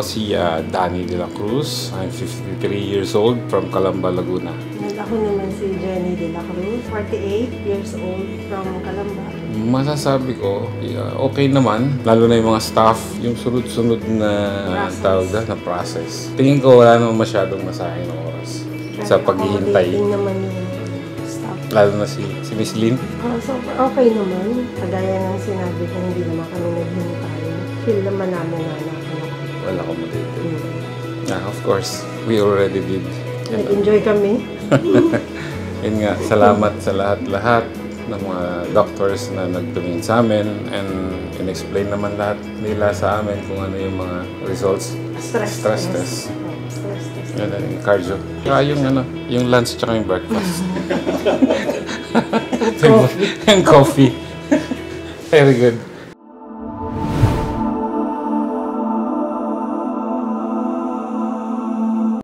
si Danny de la Cruz. I'm 53 years old from Calamba, Laguna. And ako naman si Jenny de la Cruz, 48 years old from Calamba. Masasabi ko, okay naman. Lalo na yung mga staff, yung sunod-sunod na tawag na process. Tingin ko wala naman masyadong masayang na oras sa paghihintay. Naman yung staff. Lalo na si Miss Lynn. So, okay naman. Kagaya ng sinabi ko, hindi naman kami naghintay. Feel naman namin na Well accommodated. Of course, we already did. Nag-enjoy kami. Yun nga, salamat sa lahat-lahat ng mga doctors na nagtumingin sa amin and in-explain naman lahat nila sa amin kung ano yung mga results. Stress test. Yan lang, yung cardio. Saka yung lunch tsaka yung breakfast. Yung coffee. Very good.